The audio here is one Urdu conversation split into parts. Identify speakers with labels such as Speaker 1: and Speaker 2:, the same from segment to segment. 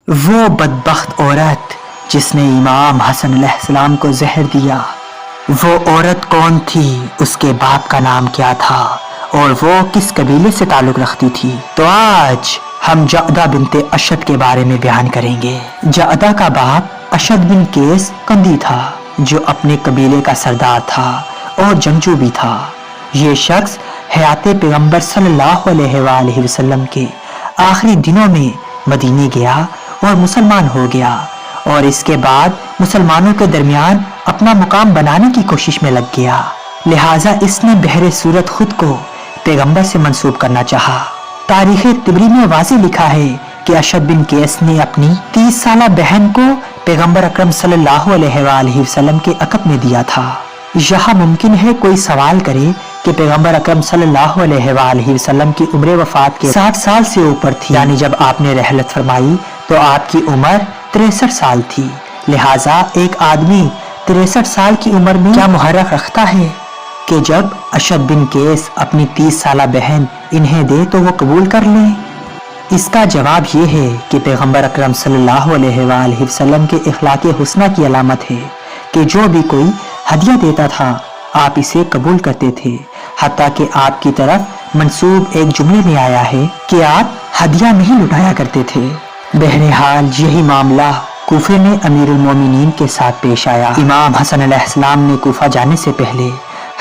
Speaker 1: وہ بدبخت عورت جس نے امام حسن علیہ السلام کو زہر دیا، وہ عورت کون تھی، اس کے باپ کا نام کیا تھا اور وہ کس قبیلے سے تعلق رکھتی تھی؟ تو آج ہم جعدہ بنت اشد کے بارے میں بیان کریں گے۔ جعدہ کا باپ اشد بن قیس قندی تھا جو اپنے قبیلے کا سردار تھا اور جنگجو بھی تھا۔ یہ شخص حیات پیغمبر صلی اللہ علیہ وآلہ وسلم کے آخری دنوں میں مدینے گیا اور مسلمان ہو گیا، اور اس کے بعد مسلمانوں کے درمیان اپنا مقام بنانے کی کوشش میں لگ گیا، لہٰذا اس نے بہر صورت خود کو پیغمبر سے منسوب کرنا چاہا۔ تاریخ طبری میں واضح لکھا ہے کہ اشد بن قیس نے اپنی 30 سالہ بہن کو پیغمبر اکرم صلی اللہ علیہ وآلہ وسلم کے عقب میں دیا تھا۔ یہاں ممکن ہے کوئی سوال کرے کہ پیغمبر اکرم صلی اللہ علیہ وآلہ وسلم کی عمر وفات کے 60 سال سے اوپر تھی، یعنی جب آپ نے رحلت فرمائی تو آپ کی عمر 63 سال تھی، لہٰذا ایک آدمی 63 سال کی عمر میں کیا محرک رکھتا ہے کہ جب اشد بن قیس اپنی 30 سالہ بہن انہیں دے تو وہ قبول کر لیں؟ اس کا جواب یہ ہے کہ پیغمبر اکرم صلی اللہ علیہ وآلہ وسلم کے اخلاق حسنہ کی علامت ہے کہ جو بھی کوئی ہدیہ دیتا تھا آپ اسے قبول کرتے تھے، حتیٰ کہ آپ کی طرف منسوب ایک جملے میں آیا ہے کہ آپ ہدیہ نہیں لٹایا کرتے تھے۔ بہرحال یہی معاملہ کوفے میں امیر المومنین کے ساتھ پیش آیا۔ امام حسن علیہ السلام نے کوفہ جانے سے پہلے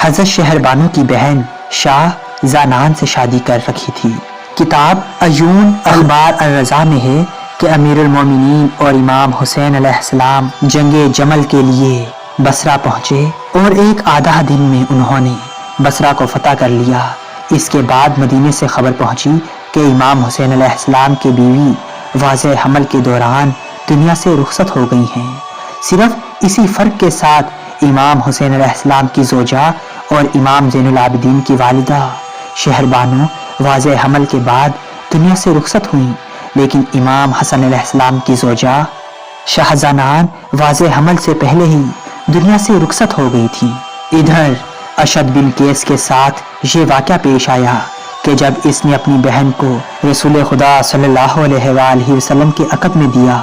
Speaker 1: حضرت شہر بانو کی بہن شاہ زانان سے شادی کر رکھی تھی۔ کتاب عیون اخبار الرضا میں ہے کہ امیر المومنین اور امام حسین علیہ السلام جنگ جمل کے لیے بصرہ پہنچے اور ایک آدھا دن میں انہوں نے بصرہ کو فتح کر لیا۔ اس کے بعد مدینے سے خبر پہنچی کہ امام حسین علیہ السلام کی بیوی واضح حمل کے دوران دنیا سے رخصت ہو گئی ہیں۔ صرف اسی فرق کے ساتھ امام حسین علیہ السلام کی زوجہ اور امام زین العابدین کی والدہ شہر بانو واضح حمل کے بعد دنیا سے رخصت ہوئیں، لیکن امام حسن علیہ السلام کی زوجہ شاہزانان واضح حمل سے پہلے ہی دنیا سے رخصت ہو گئی تھی۔ ادھر اشد بن قیس کے ساتھ یہ واقعہ پیش آیا کہ جب اس نے اپنی بہن کو رسول خدا صلی اللہ علیہ وآلہ وسلم کے عقد میں دیا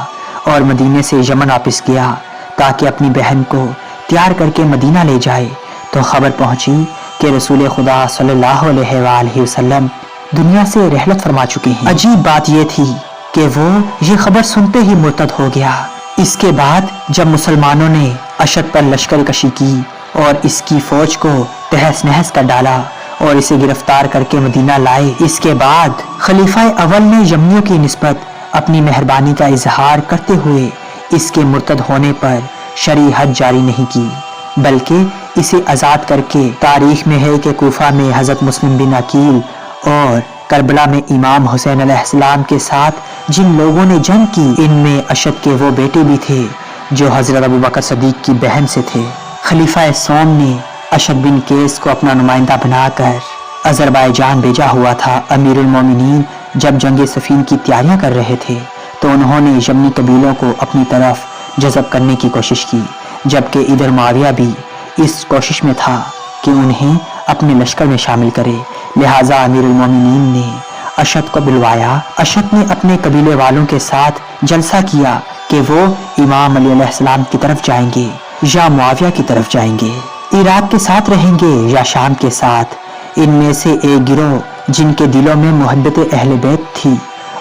Speaker 1: اور مدینے سے یمن واپس گیا تاکہ اپنی بہن کو تیار کر کے مدینہ لے جائے، تو خبر پہنچی کہ رسول خدا صلی اللہ علیہ وآلہ وسلم دنیا سے رحلت فرما چکے ہیں۔ عجیب بات یہ تھی کہ وہ یہ خبر سنتے ہی مرتد ہو گیا۔ اس کے بعد جب مسلمانوں نے اشد پر لشکر کشی کی اور اس کی فوج کو تہس نہس کر ڈالا اور اسے گرفتار کر کے مدینہ لائے، اس کے بعد خلیفہ اول نے یمنیوں کی نسبت اپنی مہربانی کا اظہار کرتے ہوئے اس کے مرتد ہونے پر شرعی حد جاری نہیں کی، بلکہ اسے آزاد کر کے تاریخ میں ہے کہ کوفہ میں حضرت مسلم بن عقیل اور کربلا میں امام حسین علیہ السلام کے ساتھ جن لوگوں نے جنگ کی، ان میں اشد کے وہ بیٹے بھی تھے جو حضرت ابوبکر صدیق کی بہن سے تھے۔ خلیفہ سوم نے اشد بن قیس کو اپنا نمائندہ بنا کر آذربائیجان بھیجا ہوا تھا۔ امیر المومنین جب جنگ صفین کی تیاریاں کر رہے تھے تو انہوں نے یمنی قبیلوں کو اپنی طرف جذب کرنے کی کوشش کی، جبکہ ادھر معاویہ بھی اس کوشش میں تھا کہ انہیں اپنے لشکر میں شامل کرے، لہٰذا امیر المومنین نے اشد کو بلوایا۔ اشد نے اپنے قبیلے والوں کے ساتھ جلسہ کیا کہ وہ امام علی علیہ السلام کی طرف جائیں گے یا معاویہ کی طرف جائیں گے، عراق کے ساتھ رہیں گے یا شام کے ساتھ۔ ان میں سے ایک گروہ جن کے دلوں میں محبت اہل بیت تھی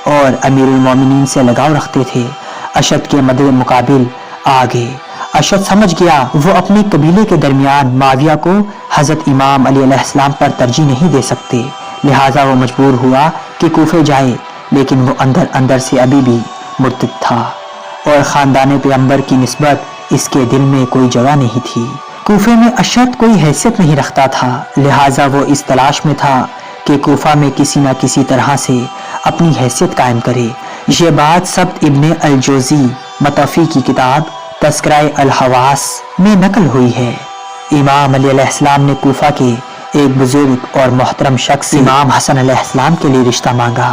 Speaker 1: اور امیر المومنین سے لگاؤ رکھتے تھے، اشد کے مد مقابل آگے۔ اشد سمجھ گیا وہ اپنے قبیلے کے درمیان معاویہ کو حضرت امام علی علیہ السلام پر ترجیح نہیں دے سکتے، لہٰذا وہ مجبور ہوا کہ کوفے جائے، لیکن وہ اندر اندر سے ابھی بھی مرتد تھا اور خاندان پیغمبر کی نسبت اس کے دل میں کوئی جگہ نہیں تھی۔ کوفے میں اشد کوئی حیثیت نہیں رکھتا تھا، لہٰذا وہ اس تلاش میں تھا کہ کوفہ میں کسی نہ کسی طرح سے اپنی حیثیت قائم کرے۔ یہ بات سبت ابن الجوزی مطفی کی کتاب تذکرہ الحواس میں نقل ہوئی ہے۔ امام علی علیہ السلام نے کوفہ کے ایک بزرگ اور محترم شخص سے امام حسن علیہ السلام کے لیے رشتہ مانگا۔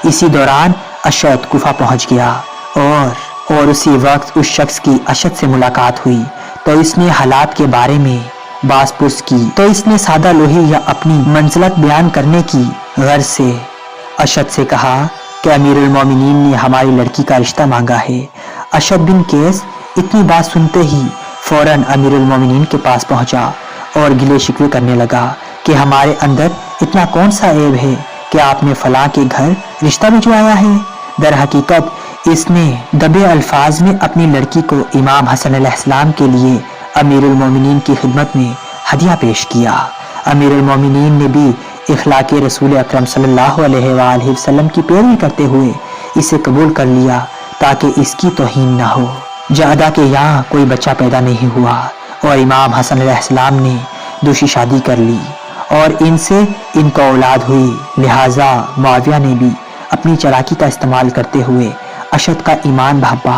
Speaker 1: اسی دوران اشد کوفہ پہنچ گیا اور اسی وقت اس شخص کی اشد سے ملاقات ہوئی تو اس نے حالات کے بارے میں باز پرس کی، تو اس نے سادہ لوہی یا اپنی منزلت بیان کرنے کی غرض سے اشد سے کہا کہ امیر المومنین نے ہماری لڑکی کا رشتہ مانگا ہے۔ اشد بن قیس اتنی بات سنتے ہی فوراً امیر المومنین کے پاس پہنچا اور گلے شکوے کرنے لگا کہ ہمارے اندر اتنا کون سا عیب ہے کہ آپ نے فلاں کے گھر رشتہ بھجوایا ہے۔ در حقیقت اس نے دبے الفاظ میں اپنی لڑکی کو امام حسن علیہ السلام کے لیے امیر المومنین کی خدمت میں ہدیہ پیش کیا۔ امیر المومنین نے بھی اخلاق رسول اکرم صلی اللہ علیہ وآلہ وسلم کی پیروی کرتے ہوئے اسے قبول کر لیا تاکہ اس کی توہین نہ ہو۔ جعدہ کے یہاں کوئی بچہ پیدا نہیں ہوا اور امام حسن علیہ السلام نے دوسری شادی کر لی اور ان سے ان کو اولاد ہوئی، لہٰذا معاویہ نے بھی اپنی چالاکی کا استعمال کرتے ہوئے اشد کا ایمان بھاپا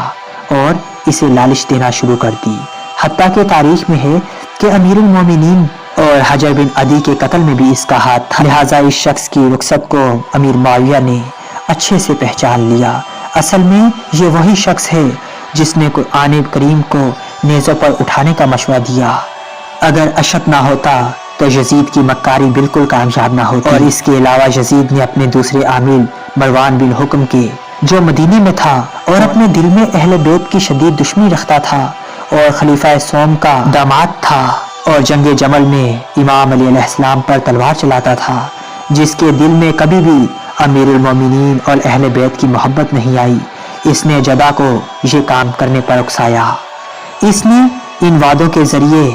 Speaker 1: اور اسے لالچ دینا شروع کر دی۔ حتیٰ کہ تاریخ میں ہے کہ امیر المومنین اور حجر بن عدی کے قتل میں بھی اس کا ہاتھ تھا، لہٰذا اس شخص کی رخصت کو امیر معاویہ نے اچھے سے پہچان لیا۔ اصل میں یہ وہی شخص ہے جس نے قرآن کریم کو نیزوں پر اٹھانے کا مشورہ دیا۔ اگر اشد نہ ہوتا تو یزید کی مکاری بالکل کامیاب نہ ہوتی، اور اس کے علاوہ یزید نے اپنے دوسرے عامل مروان بن حکم کے، جو مدینے میں تھا اور اپنے دل میں اہل بیت کی شدید دشمنی رکھتا تھا اور خلیفہ سوم کا داماد تھا اور جنگ جمل میں امام علی علیہ السلام پر تلوار چلاتا تھا، جس کے دل میں کبھی بھی امیر المومنین اور اہل بیت کی محبت نہیں آئی، اس نے جدا کو یہ کام کرنے پر اکسایا۔ اس نے ان وعدوں کے ذریعے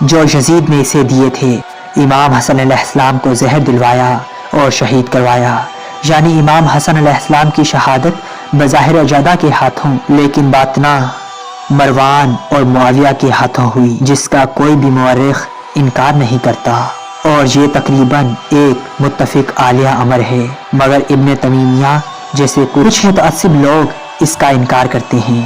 Speaker 1: جو یزید نے اسے دیے تھے امام حسن علیہ السلام کو زہر دلوایا اور شہید کروایا، یعنی امام حسن علیہ السلام کی شہادت بظاہر جدا کے ہاتھوں لیکن باطنہ مروان اور معاویہ کے ہاتھوں ہوئی، جس کا کوئی بھی مورخ انکار نہیں کرتا، اور یہ تقریباً ایک متفق عالیہ امر ہے، مگر ابن تیمیہ جیسے کچھ متعصب لوگ اس کا انکار کرتے ہیں۔